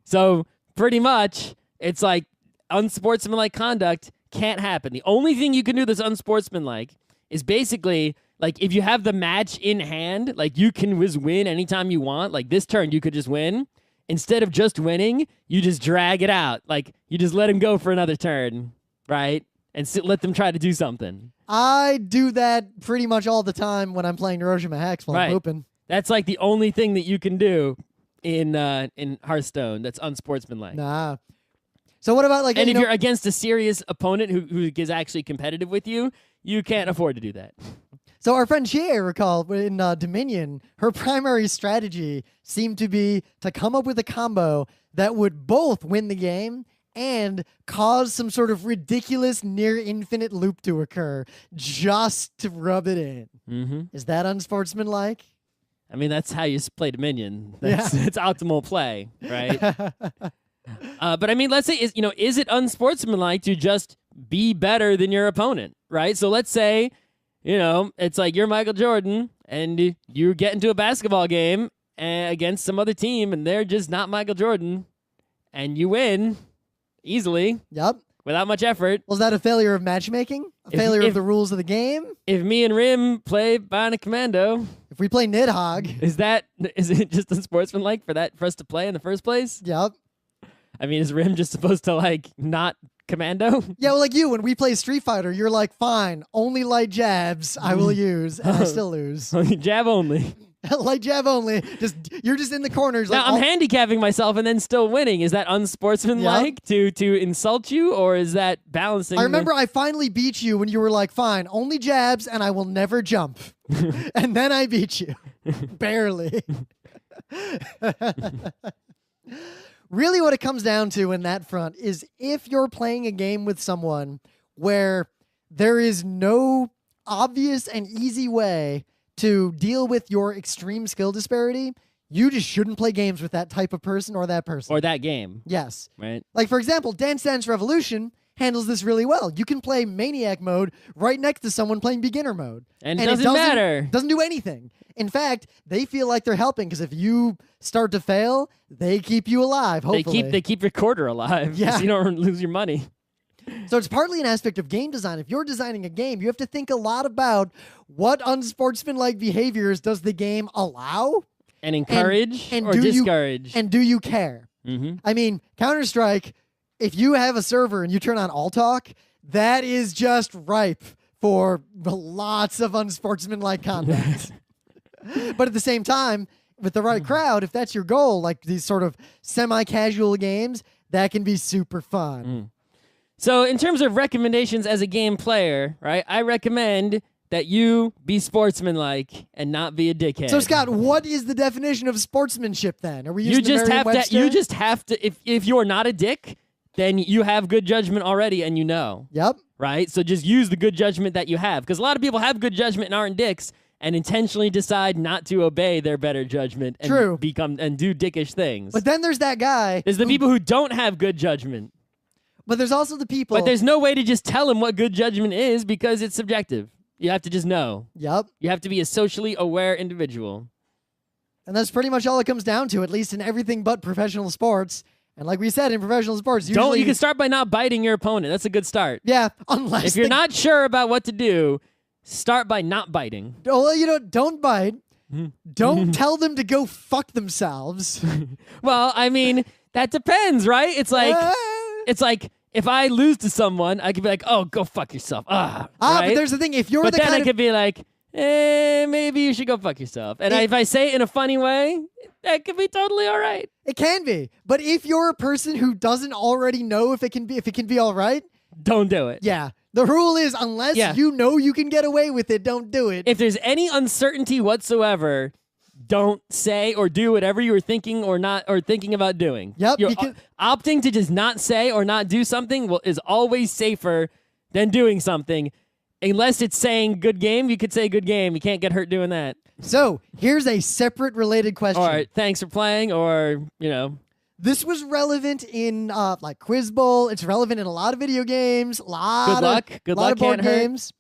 So pretty much, it's like unsportsmanlike conduct can't happen. The only thing you can do that's unsportsmanlike is basically like if you have the match in hand, like you can just win anytime you want. Like this turn, you could just win. Instead of just winning, you just drag it out. Like you just let him go for another turn, right? And let them try to do something. I do that pretty much all the time when I'm playing Hiroshima Hex while I'm hooping. That's like the only thing that you can do in Hearthstone that's unsportsmanlike. Nah. So what about like... And if you're against a serious opponent who is actually competitive with you, you can't afford to do that. So our friend Shea, I recall, in Dominion, her primary strategy seemed to be to come up with a combo that would both win the game and cause some sort of ridiculous near-infinite loop to occur just to rub it in. Mm-hmm. Is that unsportsmanlike? I mean, that's how you play Dominion. It's optimal play, right? But I mean, let's say, is it unsportsmanlike to just be better than your opponent, right? So let's say, it's like you're Michael Jordan and you get into a basketball game against some other team and they're just not Michael Jordan and you win easily. Yep. Without much effort. Was that a failure of matchmaking? A failure of the rules of the game? If me and Rim play Bionic Commando. If we play Nidhogg. Is it just unsportsmanlike for us to play in the first place? Yep. I mean, is Rim just supposed to not Commando? Yeah, well, like you, when we play Street Fighter, you're like, fine, only light jabs I will use, and I still lose. Jab only. Light jab only. You're just in the corners. Now, I'm handicapping myself and then still winning. Is that unsportsmanlike to insult you, or is that balancing? I remember I finally beat you when you were like, fine, only jabs, and I will never jump. And then I beat you. Barely. Really what it comes down to in that front is if you're playing a game with someone where there is no obvious and easy way to deal with your extreme skill disparity, you just shouldn't play games with that type of person or that person. Or that game. Yes. Right. Like, for example, Dance Dance Revolution handles this really well. You can play Maniac mode right next to someone playing beginner mode. And it doesn't matter. Doesn't do anything. In fact, they feel like they're helping because if you start to fail, they keep you alive, hopefully. They keep recorder alive. Yeah. So you don't lose your money. So it's partly an aspect of game design. If you're designing a game, you have to think a lot about what unsportsmanlike behaviors does the game allow? And encourage and or discourage. And do you care? Mm-hmm. I mean, Counter-Strike, if you have a server and you turn on all talk, that is just ripe for lots of unsportsmanlike conduct. But at the same time, with the right crowd, if that's your goal, like these sort of semi-casual games, that can be super fun. So in terms of recommendations as a game player, right, I recommend that you be sportsmanlike and not be a dickhead. So, Scott, what is the definition of sportsmanship then? Are we using you just the have to. Merriam-Webster? You just have to. If you're not a dick, then you have good judgment already, and you know. Yep. Right. So just use the good judgment that you have, because a lot of people have good judgment and aren't dicks, and intentionally decide not to obey their better judgment and True. and do dickish things. But then there's that guy. There's the people who don't have good judgment. But there's also the people. But there's no way to just tell them what good judgment is because it's subjective. You have to just know. Yep. You have to be a socially aware individual. And that's pretty much all it comes down to, at least in everything but professional sports. And like we said, in professional sports, usually... You can start by not biting your opponent. That's a good start. Yeah, unless... If you're not sure about what to do, start by not biting. Well, don't bite. Don't tell them to go fuck themselves. Well, I mean, that depends, right? It's like... If I lose to someone, I could be like, "Oh, go fuck yourself." Right? But there's the thing: if you're but the then kind I of... could be like, maybe you should go fuck yourself. And if I say it in a funny way, that could be totally all right. It can be, but if you're a person who doesn't already know if it can be all right, don't do it. Yeah, the rule is unless you know you can get away with it, don't do it. If there's any uncertainty whatsoever, don't say or do whatever you were thinking or thinking about doing. Yep. You're opting to just not say or not do something is always safer than doing something. Unless it's saying good game, you could say good game. You can't get hurt doing that. So here's a separate related question. All right. Thanks for playing, or, This was relevant in like Quiz Bowl. It's relevant in a lot of video games. Good luck. Good luck of board can't hurt. games.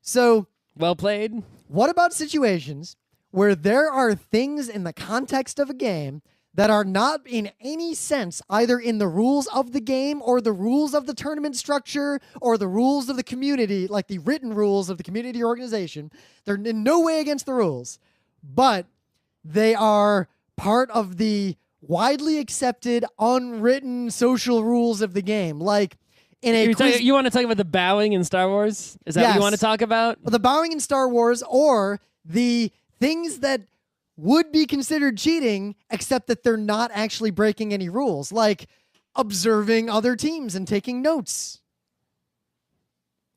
So Well played. what about situations where there are things in the context of a game that are not in any sense either in the rules of the game or the rules of the tournament structure or the rules of the community, like the written rules of the community organization? They're in no way against the rules, but they are part of the widely accepted, unwritten social rules of the game. Like in a quiz... You want to talk about the bowing in Star Wars? Is that what you want to talk about? Well, the bowing in Star Wars, or the things that would be considered cheating, except that they're not actually breaking any rules, like observing other teams and taking notes.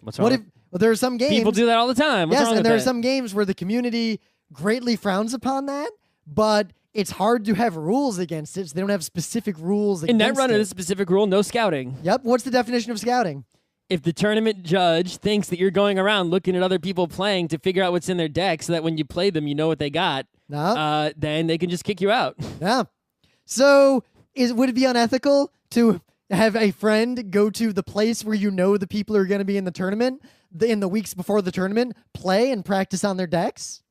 What's wrong? Well, there are some games... People do that all the time. What's yes, wrong and with there that? are some games where the community greatly frowns upon that, but it's hard to have rules against it, so they don't have specific rules in against Netrunner, it. there's a specific rule: no scouting. Yep. What's the definition of scouting? If the tournament judge thinks that you're going around looking at other people playing to figure out what's in their deck so that when you play them, you know what they got, then they can just kick you out. Yeah. So would it be unethical to have a friend go to the place where you know the people who are going to be in the tournament in the weeks before the tournament, play and practice on their decks?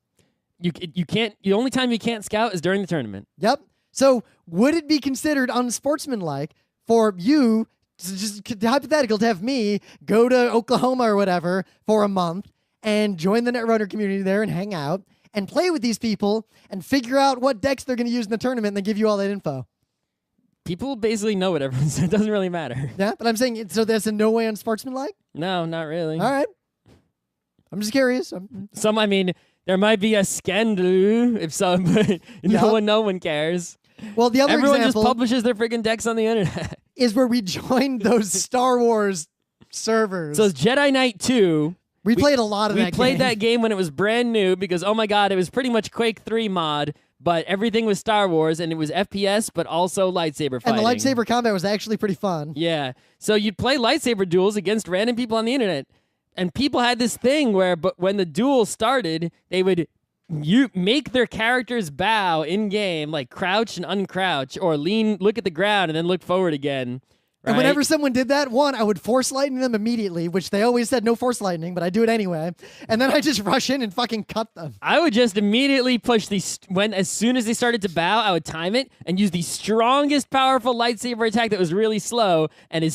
You can't. The only time you can't scout is during the tournament. Yep. So would it be considered unsportsmanlike for you, just hypothetical, to have me go to Oklahoma or whatever for a month and join the Netrunner community there and hang out and play with these people and figure out what decks they're going to use in the tournament and then give you all that info? People basically know what everyone's. It doesn't really matter. Yeah, but I'm saying, so that's in no way unsportsmanlike? No, not really. All right. I'm just curious. I mean, there might be a scandal if some, but no one cares. Well, the other Everyone example just publishes their freaking decks on the internet. Is where we joined those Star Wars servers. So it's Jedi Knight 2. We played a lot of that game. We played that game when it was brand new because, oh my God, it was pretty much Quake 3 mod, but everything was Star Wars, and it was FPS, but also lightsaber fighting. And the lightsaber combat was actually pretty fun. Yeah. So you'd play lightsaber duels against random people on the internet, and people had this thing where when the duel started, they would make their characters bow in-game, like crouch and uncrouch, or look at the ground, and then look forward again. Right? And whenever someone did that, I would force lightning them immediately, which they always said no force lightning, but I do it anyway. And then I just rush in and fucking cut them. I would just immediately push as soon as they started to bow, I would time it and use the strongest powerful lightsaber attack that was really slow, and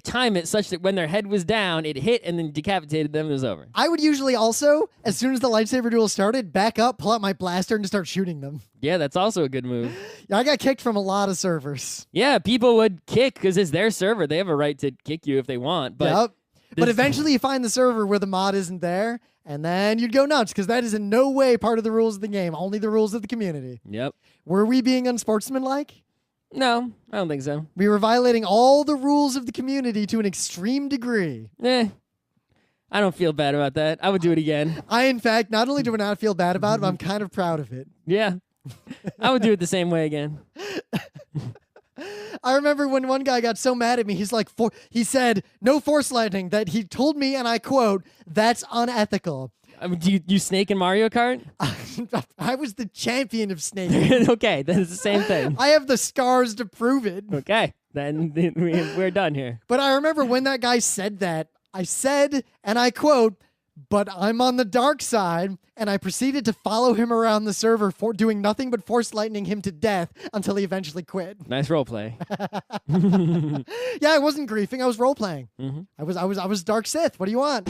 time it such that when their head was down, it hit and then decapitated them and it was over. I would usually also, as soon as the lightsaber duel started, back up, pull out my blaster, and just start shooting them. Yeah, that's also a good move. Yeah, I got kicked from a lot of servers. Yeah, people would kick because it's their server. They have a right to kick you if they want. But yep. But eventually you find the server where the mod isn't there, and then you'd go nuts because that is in no way part of the rules of the game, only the rules of the community. Yep. Were we being unsportsmanlike? No, I don't think so. We were violating all the rules of the community to an extreme degree. I don't feel bad about that. I would do it again. I, in fact, not only do I not feel bad about it, but I'm kind of proud of it. Yeah. I would do it the same way again. I remember when one guy got so mad at me, he said, no force lightning, that he told me, and I quote, that's unethical. Do you snake in Mario Kart? I was the champion of snaking. Okay, then it's the same thing. I have the scars to prove it. Okay, then we're done here. But I remember when that guy said that, I said, and I quote, but I'm on the dark side, and I proceeded to follow him around the server for doing nothing but force lightning him to death until he eventually quit. Nice role play. Yeah, I wasn't griefing, I was role playing. Mm-hmm. I was Dark Sith. What do you want?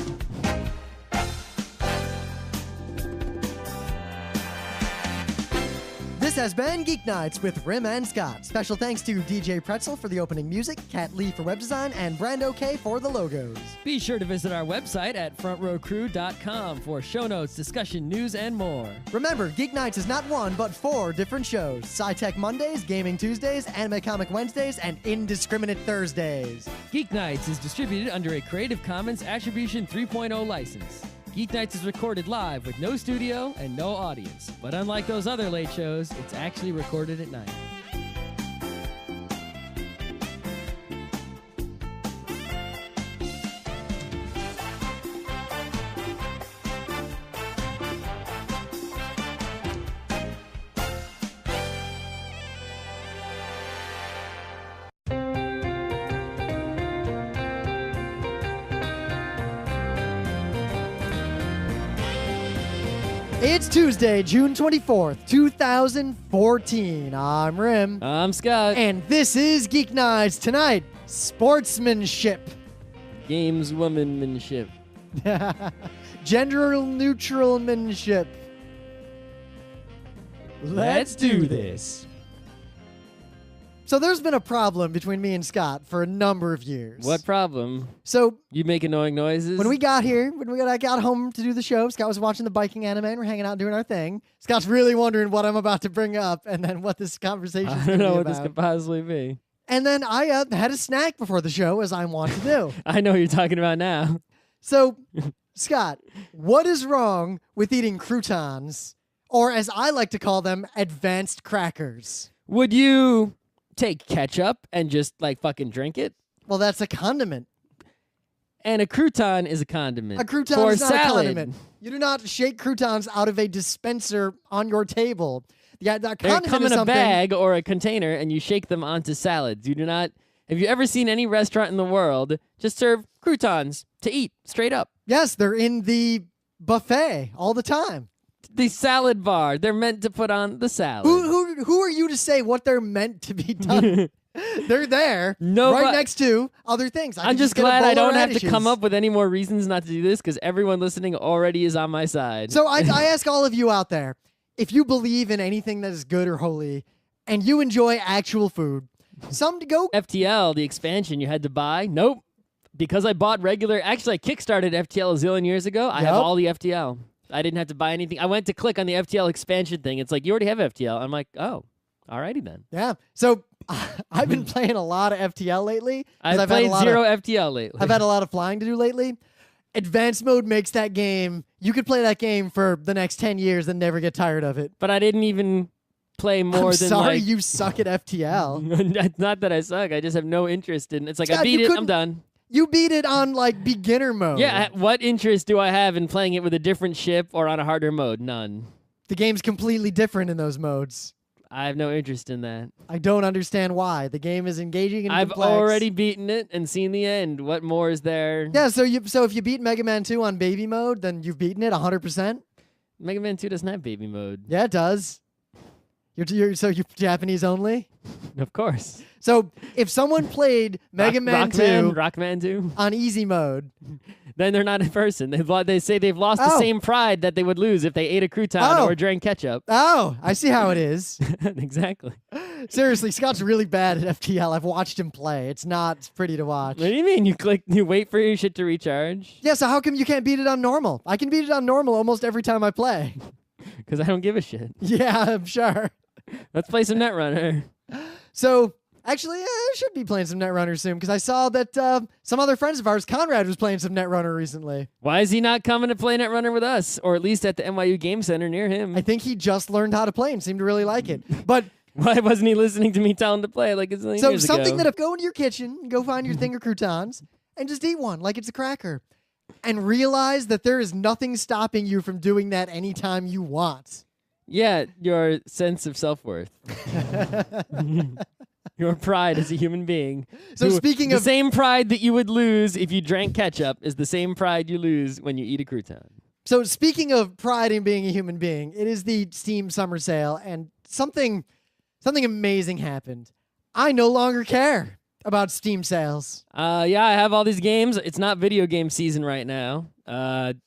This has been Geeknights with Rim and Scott. Special thanks to DJ Pretzel for the opening music, Kat Lee for web design, and Brando K for the logos. Be sure to visit our website at frontrowcrew.com for show notes, discussion, news, and more. Remember, Geeknights is not one, but 4 different shows. Sci-Tech Mondays, Gaming Tuesdays, Anime Comic Wednesdays, and Indiscriminate Thursdays. Geeknights is distributed under a Creative Commons Attribution 3.0 license. Geeknights is recorded live with no studio and no audience. But unlike those other late shows, it's actually recorded at night. It's Tuesday, June 24th, 2014. I'm Rim. I'm Scott. And this is Geeknights Tonight, Sportsmanship. Games womanmanship. Gender neutralmanship. Let's do this. So there's been a problem between me and Scott for a number of years. What problem? So You make annoying noises? when we got here, I got home to do the show, Scott was watching the biking anime and we're hanging out doing our thing. Scott's really wondering what I'm about to bring up and then what this conversation is I going don't to be know what about. this could possibly be. And then I had a snack before the show, as I want to do. I know what you're talking about now. So, Scott, what is wrong with eating croutons, or as I like to call them, advanced crackers? Would you take ketchup and just like fucking drink it? Well, that's a condiment. And a crouton is a condiment. A crouton for is not salad. a condiment. You do not shake croutons out of a dispenser on your table. Yeah, that They condiment come is in a something. bag or a container and you shake them onto salads. You do not. Have you ever seen any restaurant in the world just serve croutons to eat straight up? Yes, they're in the buffet all the time. The salad bar. They're meant to put on the salad. Who are you to say what they're meant to be done? They're there, No, right but- next to other things. I I'm can just get a glad bowl I of don't have to radishes. come up with any more reasons not to do this because everyone listening already is on my side. So I ask all of you out there, if you believe in anything that is good or holy, and you enjoy actual food, some to go. FTL, the expansion you had to buy? Nope. Because I bought regular. Actually, I kickstarted FTL a zillion years ago. I have Yep. all the FTL. I didn't have to buy anything. I went to click on the FTL expansion thing. It's like, you already have FTL. I'm like, oh, alrighty then. Yeah. So I've been playing a lot of FTL lately. 'cause I've played had a lot zero of, FTL lately. I've had a lot of flying to do lately. Advanced mode makes that game. You could play that game for the next 10 years and never get tired of it. But I didn't even play more I'm than sorry like... you suck at FTL. It's not that I suck. I just have no interest in. It's like, I Scott, beat you it. I'm couldn't- done. You beat it on like beginner mode. Yeah. What interest do I have in playing it with a different ship or on a harder mode? None. The game's completely different in those modes. I have no interest in that. I don't understand why. The game is engaging and I've complex. already beaten it and seen the end. What more is there? Yeah, so if you beat Mega Man 2 on baby mode, then you've beaten it 100%. Mega Man 2 doesn't have baby mode. Yeah, it does. You're Japanese only? Of course. So if someone played Mega Man 2 Rockman 2, on easy mode, then they're not a person. They say they've lost the Oh. same pride that they would lose if they ate a crouton Oh. or drank ketchup. oh, I see how it is. Exactly. Seriously, Scott's really bad at FTL. I've watched him play. It's not pretty to watch. What do you mean? You wait for your shit to recharge? Yeah, so how come you can't beat it on normal? I can beat it on normal almost every time I play. Because I don't give a shit. Yeah, I'm sure. Let's play some Netrunner. So actually, I should be playing some Netrunner soon because I saw that some other friends of ours, Conrad, was playing some Netrunner recently. Why is he not coming to play Netrunner with us, or at least at the NYU Game Center near him? I think he just learned how to play and seemed to really like it. But why wasn't he listening to me tell him to play like a zillion so years something ago? that if go into your kitchen, go find your thing of croutons, and just eat one like it's a cracker, and realize that there is nothing stopping you from doing that anytime you want. Yeah, your sense of self-worth. Your pride as a human being. So speaking the of same pride that you would lose if you drank ketchup is the same pride you lose when you eat a crouton. So speaking of pride in being a human being, it is the Steam summer sale, and something amazing happened. I no longer care about Steam sales. Yeah, I have all these games. It's not video game season right now.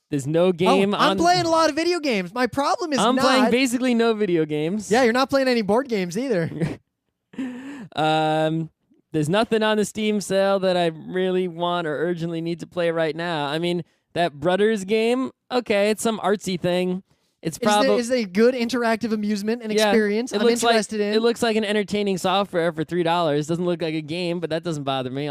There's no game on. I'm playing a lot of video games. My problem is I'm playing basically no video games. Yeah, you're not playing any board games either. There's nothing on the Steam sale that I really want or urgently need to play right now. I mean, that Brothers game, okay, it's some artsy thing. It's probably is a good interactive amusement and experience. I'm interested in. It looks like an entertaining software for $3. Doesn't look like a game, but that doesn't bother me.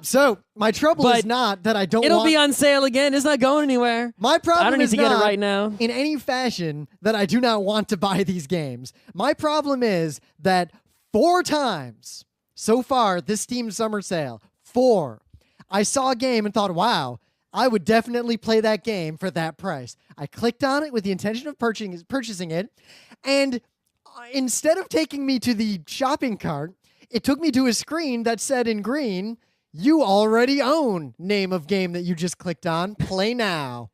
So my trouble is not that I don't. It'll be on sale again. It's not going anywhere. My problem. I don't need to get it right now. In any fashion that I do not want to buy these games. My problem is that 4 times so far this Steam summer sale, 4, I saw a game and thought, wow, I would definitely play that game for that price. I clicked on it with the intention of purchasing it, and instead of taking me to the shopping cart, it took me to a screen that said in green, "You already own name of game that you just clicked on. Play now."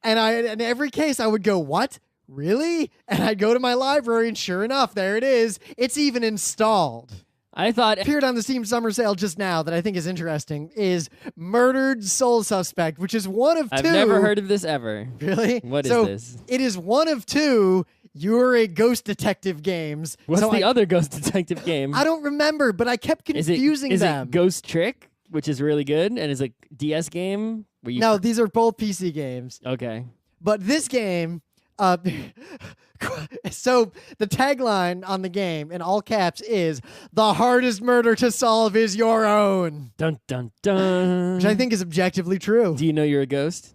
And in every case, I would go, "What? Really?" And I'd go to my library, and sure enough, there it is. It's even installed. I thought Appeared on the Steam summer sale just now that I think is interesting is Murdered Soul Suspect, which is one of 2. I've never heard of this ever. Really? What is so this? It is one of 2 You're a Ghost Detective games. What's so the other Ghost Detective game? I don't remember, but I kept confusing is them. It Ghost Trick, which is really good, and is a DS game? Where you No, these are both PC games. Okay. But this game, so the tagline on the game in all caps is "The hardest murder to solve is your own," Dun dun dun. which I think is objectively true. Do you know you're a ghost?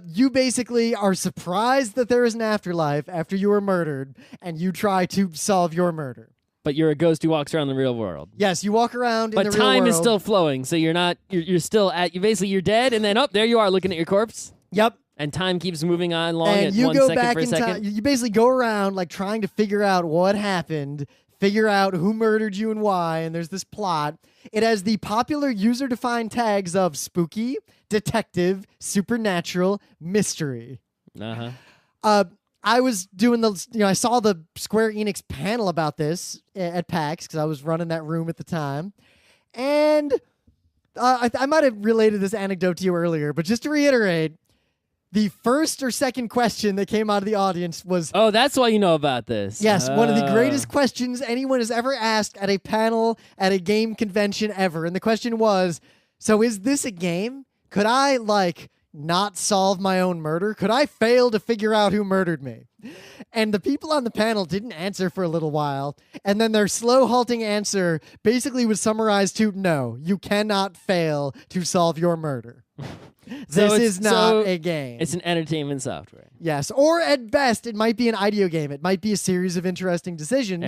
You basically are surprised that there is an afterlife after you were murdered, and you try to solve your murder. But you're a ghost who walks around the real world. Yes, you walk around in But the real world. time is still flowing, so you're not. You're still at. You're dead, and then there you are looking at your corpse. Yep. And time keeps moving on along And at you 1 go second back per in second. time. You basically go around like trying to figure out what happened, figure out who murdered you and why, and there's this plot. It has the popular user-defined tags of spooky, detective, supernatural, mystery. Uh-huh. I was doing I saw the Square Enix panel about this at PAX because I was running that room at the time. And I might have related this anecdote to you earlier, but just to reiterate, the first or second question that came out of the audience was... Oh, that's why you know about this. Yes, one of the greatest questions anyone has ever asked at a panel at a game convention ever. And the question was, so is this a game? Could I, not solve my own murder? Could I fail to figure out who murdered me? And the people on the panel didn't answer for a little while. And then their slow, halting answer basically was summarized to, no, you cannot fail to solve your murder. This is not a game. It's an entertainment software. Yes, or at best, it might be an ideo game. It might be a series of interesting decisions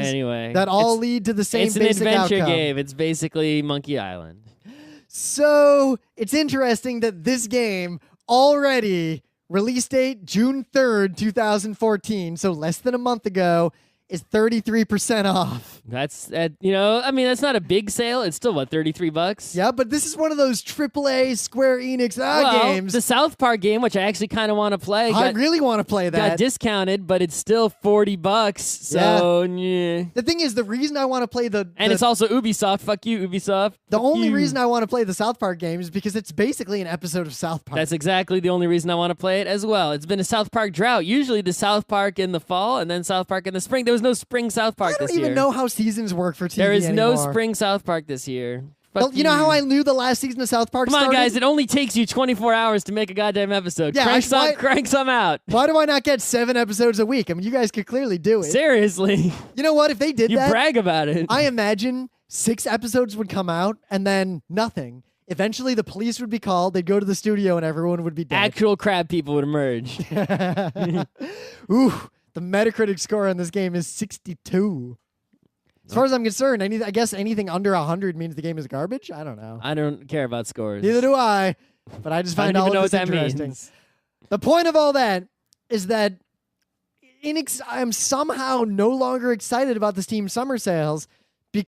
that all lead to the same basic outcome. It's an adventure game. It's basically Monkey Island. So it's interesting that this game already, release date June 3rd, 2014, so less than a month ago, is 33% off. That's that's not a big sale. It's still $33? Yeah, but this is one of those AAA Square Enix games. The South Park game, which I actually kind of want to play. I really want to play that. Got discounted, but it's still $40. So yeah. The thing is, the reason I want to play and it's also Ubisoft. Fuck you, Ubisoft. The only reason I want to play the South Park game is because it's basically an episode of South Park. That's exactly the only reason I want to play it as well. It's been a South Park drought. Usually the South Park in the fall and then South Park in the spring. There was no spring South Park this year. I don't even know how seasons work for TV There is anymore. no spring South Park this year. Well, you know how I knew the last season of South Park Come on, started? guys. It only takes you 24 hours to make a goddamn episode. Yeah, crank some out. Why do I not get 7 episodes a week? I mean, you guys could clearly do it. Seriously. You know what? If they did You that, brag about it. I imagine 6 episodes would come out and then nothing. Eventually, the police would be called. They'd go to the studio and everyone would be dead. Actual crab people would emerge. Ooh, the Metacritic score on this game is 62. As far as I'm concerned, I guess anything under 100 means the game is garbage. I don't know. I don't care about scores. Neither do I. But I just find all of this interesting. Means. The point of all that is that I'm somehow no longer excited about the Steam summer sales